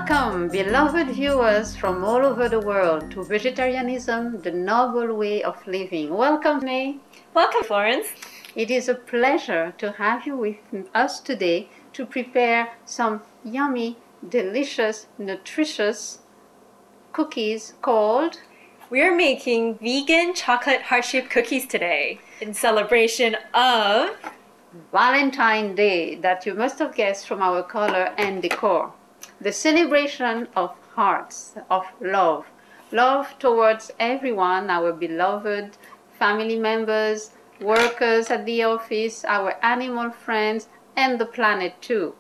Welcome, beloved viewers from all over the world, to Vegetarianism, the noble way of living. Welcome, May. Welcome, Florence. It is a pleasure to have you with us today to prepare some yummy, delicious, nutritious cookies called... We are making vegan chocolate heart-shaped cookies today in celebration of Valentine Day, that you must have guessed from our color and decor. The celebration of hearts, of love. Love towards everyone, our beloved family members, workers at the office, our animal friends, and the planet too.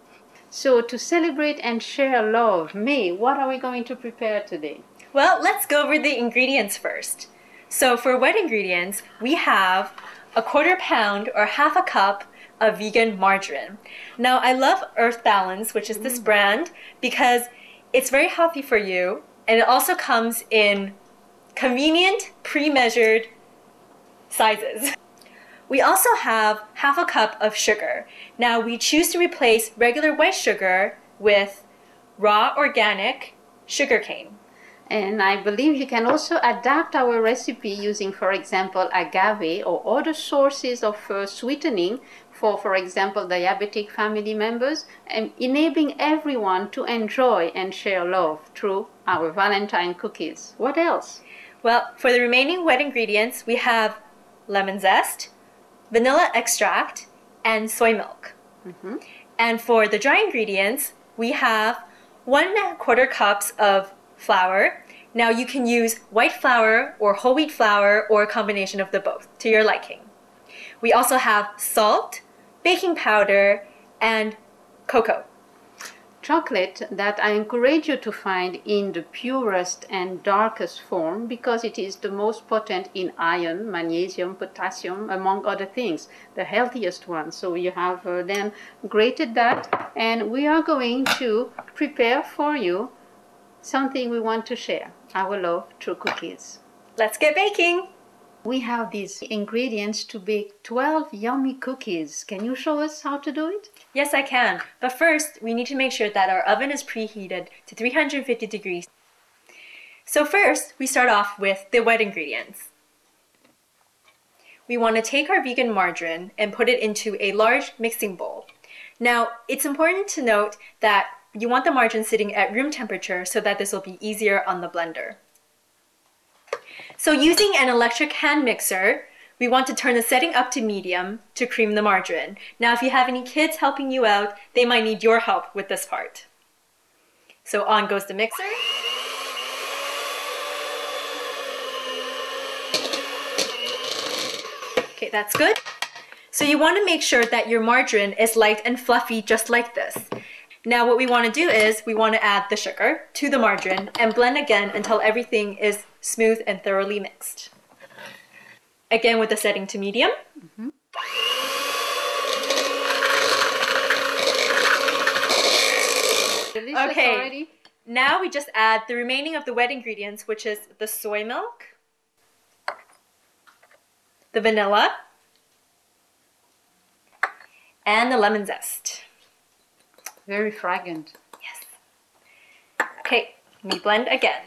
So to celebrate and share love, May, what are we going to prepare today? Well, let's go over the ingredients first. So for wet ingredients, we have a 1/4 pound or 1/2 cup of vegan margarine. Now, I love Earth Balance, which is this brand, because it's very healthy for you, and it also comes in convenient, pre-measured sizes. We also have 1/2 cup of sugar. Now, we choose to replace regular white sugar with raw organic sugarcane. And I believe you can also adapt our recipe using, for example, agave or other sources of sweetening for example, diabetic family members, and enabling everyone to enjoy and share love through our Valentine cookies. What else? Well, for the remaining wet ingredients, we have lemon zest, vanilla extract, and soy milk. And for the dry ingredients, we have 1/4 cups of flour. Now you can use white flour or whole wheat flour or a combination of the both to your liking. We also have salt, baking powder, and cocoa. Chocolate that I encourage you to find in the purest and darkest form because it is the most potent in iron, magnesium, potassium, among other things, the healthiest one. So you have then grated that, and we are going to prepare for you something we want to share, our love through cookies. Let's get baking! We have these ingredients to bake 12 yummy cookies. Can you show us how to do it? Yes, I can. But first, we need to make sure that our oven is preheated to 350 degrees. So first, we start off with the wet ingredients. We want to take our vegan margarine and put it into a large mixing bowl. Now, it's important to note that you want the margarine sitting at room temperature so that this will be easier on the blender. So using an electric hand mixer, we want to turn the setting up to medium to cream the margarine. Now, if you have any kids helping you out, they might need your help with this part. So on goes the mixer. Okay, that's good. So you want to make sure that your margarine is light and fluffy just like this. Now what we want to do is we want to add the sugar to the margarine and blend again until everything is smooth and thoroughly mixed. Again with the setting to medium. Delicious okay, already. Now we just add the remaining of the wet ingredients, which is the soy milk, the vanilla, and the lemon zest. Very fragrant. Yes. Okay, we blend again.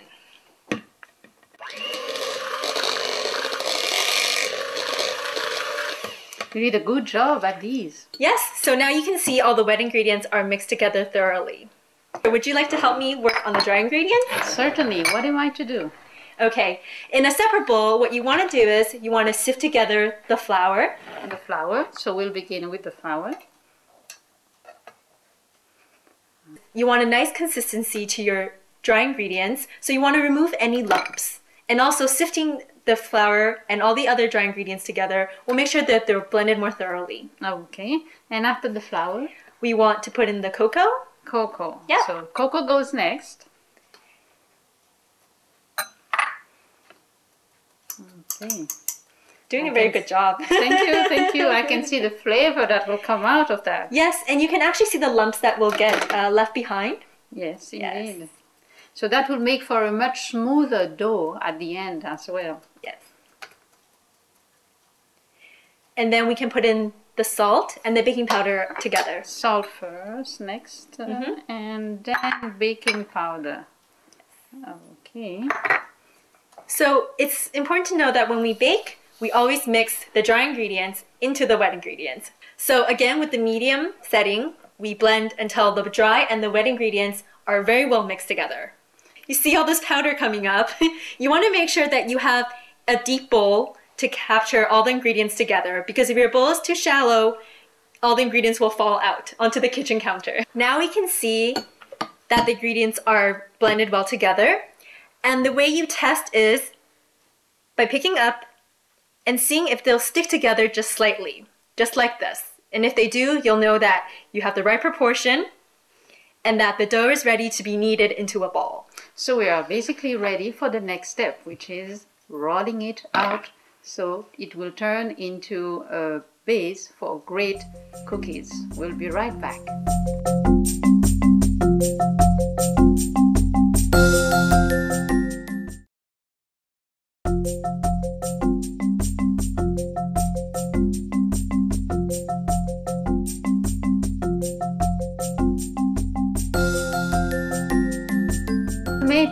You did a good job at these. Yes, so now you can see all the wet ingredients are mixed together thoroughly. Would you like to help me work on the dry ingredients? Certainly. What am I to do? Okay, in a separate bowl, what you want to do is you want to sift together the flour. The flour. So we'll begin with the flour. You want a nice consistency to your dry ingredients, so you want to remove any lumps. And also sifting the flour and all the other dry ingredients together will make sure that they're blended more thoroughly. Okay. And after the flour? We want to put in the cocoa. Cocoa. Yeah. So cocoa goes next. Okay. Doing a very good job. Thank you, thank you. I can see the flavor that will come out of that. Yes, and you can actually see the lumps that will get left behind. Yes, indeed. Yes. So that will make for a much smoother dough at the end as well. Yes. And then we can put in the salt and the baking powder together. Salt first, next, and then baking powder. Okay. So it's important to know that when we bake, we always mix the dry ingredients into the wet ingredients. So again, with the medium setting, we blend until the dry and the wet ingredients are very well mixed together. You see all this powder coming up. You want to make sure that you have a deep bowl to capture all the ingredients together, because if your bowl is too shallow, all the ingredients will fall out onto the kitchen counter. Now we can see that the ingredients are blended well together. And the way you test is by picking up and seeing if they'll stick together just slightly, just like this. And if they do, you'll know that you have the right proportion and that the dough is ready to be kneaded into a ball. So we are basically ready for the next step, which is rolling it out so it will turn into a base for great cookies. We'll be right back.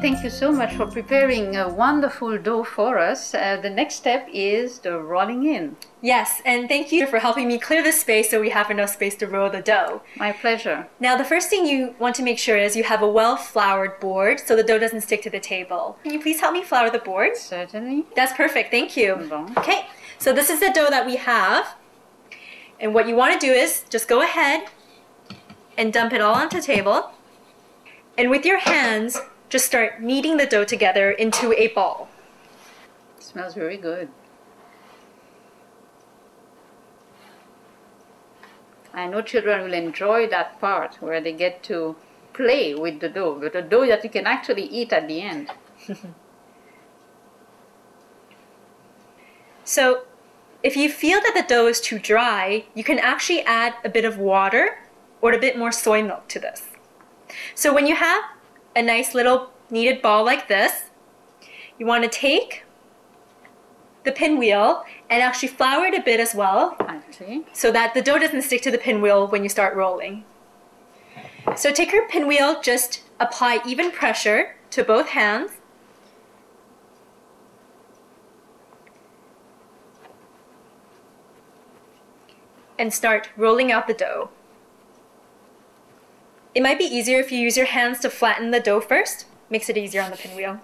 Thank you so much for preparing a wonderful dough for us. The next step is the rolling in. Yes, and thank you for helping me clear the space so we have enough space to roll the dough. My pleasure. Now the first thing you want to make sure is you have a well-floured board so the dough doesn't stick to the table. Can you please help me flour the board? Certainly. That's perfect, thank you. Bon. Okay, so this is the dough that we have. And what you want to do is just go ahead and dump it all onto the table. And with your hands, just start kneading the dough together into a ball. It smells very good. I know children will enjoy that part where they get to play with the dough, but a dough that you can actually eat at the end. So if you feel that the dough is too dry, you can actually add a bit of water or a bit more soy milk to this. So when you have a nice little kneaded ball like this, you want to take the pinwheel and actually flour it a bit as well, so that the dough doesn't stick to the pinwheel when you start rolling. So take your pinwheel, just apply even pressure to both hands. And start rolling out the dough. It might be easier if you use your hands to flatten the dough first. Makes it easier on the pinwheel.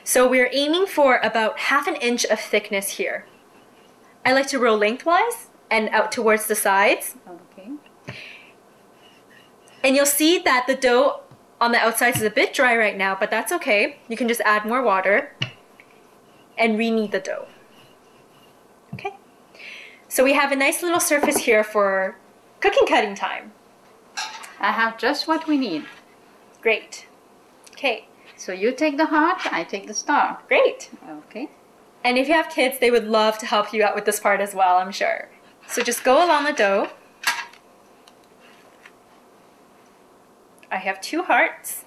So we're aiming for about ½ an inch of thickness here. I like to roll lengthwise and out towards the sides. Okay. And you'll see that the dough on the outsides is a bit dry right now, but that's okay. You can just add more water and re-knead the dough. Okay. So we have a nice little surface here for cookie cutting time. I have just what we need. Great. Okay. So you take the heart, I take the star. Great. Okay. And if you have kids, they would love to help you out with this part as well, I'm sure. So just go along the dough. I have 2 hearts.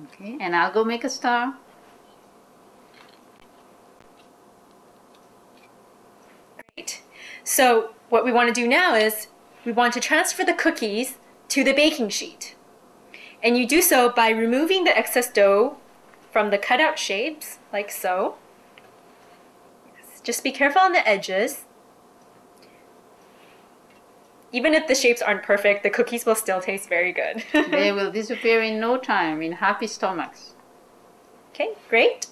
Okay, and I'll go make a star. Great. So what we want to do now is we want to transfer the cookies to the baking sheet. And you do so by removing the excess dough from the cutout shapes, like so. Yes. Just be careful on the edges. Even if the shapes aren't perfect, the cookies will still taste very good. They will disappear in no time, in happy stomachs. Okay, great.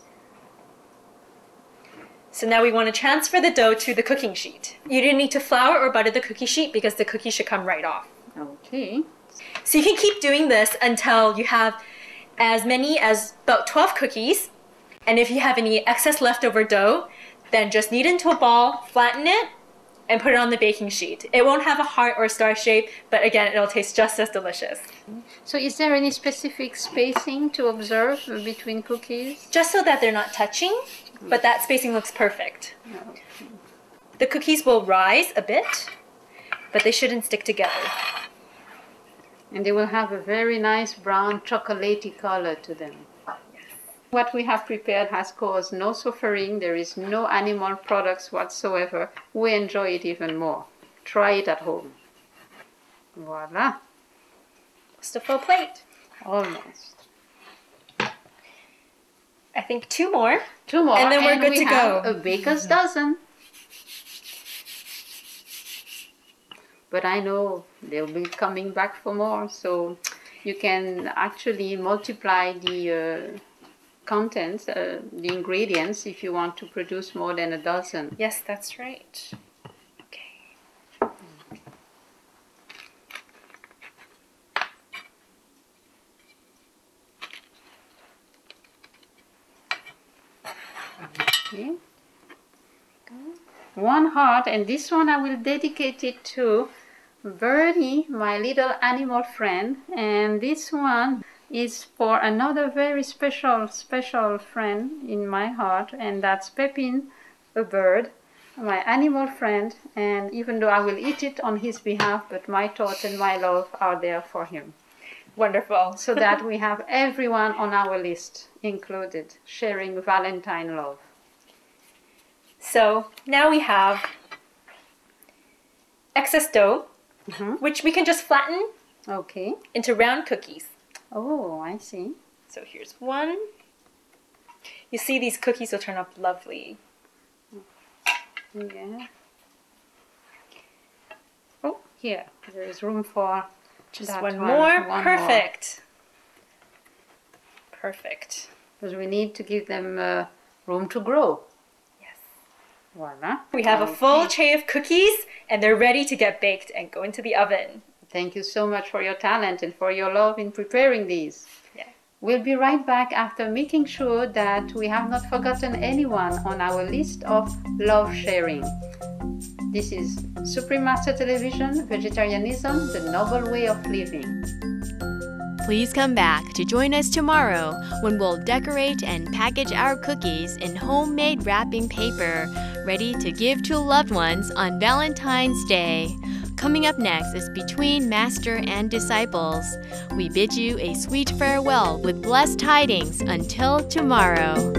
So now we want to transfer the dough to the cooking sheet. You didn't need to flour or butter the cookie sheet because the cookies should come right off. Okay. So you can keep doing this until you have as many as about 12 cookies. And if you have any excess leftover dough, then just knead into a ball, flatten it, and put it on the baking sheet. It won't have a heart or star shape, but again, it'll taste just as delicious. So is there any specific spacing to observe between cookies? Just so that they're not touching, but that spacing looks perfect. Okay. The cookies will rise a bit, but they shouldn't stick together. And they will have a very nice brown chocolatey color to them. What we have prepared has caused no suffering. There is no animal products whatsoever. We enjoy it even more. Try it at home. Voila. Just a full plate. Almost. I think 2 more. 2 more. And then we're good we to have go. A baker's dozen. But I know they'll be coming back for more. So you can actually multiply the contents, the ingredients, if you want to produce more than a dozen. Yes, that's right. Okay. 1 heart, and this one I will dedicate it to Bernie, my little animal friend, and this one is for another very special friend in my heart, and that's Pepin, a bird, my animal friend. And even though I will eat it on his behalf, but my thought and my love are there for him. Wonderful. So that we have everyone on our list included, sharing Valentine love. So now we have excess dough, which we can just flatten into round cookies. Oh, I see. So here's one. You see, these cookies will turn out lovely. Yeah. Oh, here. There is room for just that one more. One Perfect. More. Perfect. Because we need to give them room to grow. Yes. Voila. We have a full tray of cookies, and they're ready to get baked and go into the oven. Thank you so much for your talent and for your love in preparing these. Yeah. We'll be right back after making sure that we have not forgotten anyone on our list of love sharing. This is Supreme Master Television, Vegetarianism, the Noble Way of Living. Please come back to join us tomorrow when we'll decorate and package our cookies in homemade wrapping paper, ready to give to loved ones on Valentine's Day. Coming up next is Between Master and Disciples. We bid you a sweet farewell with blessed tidings until tomorrow.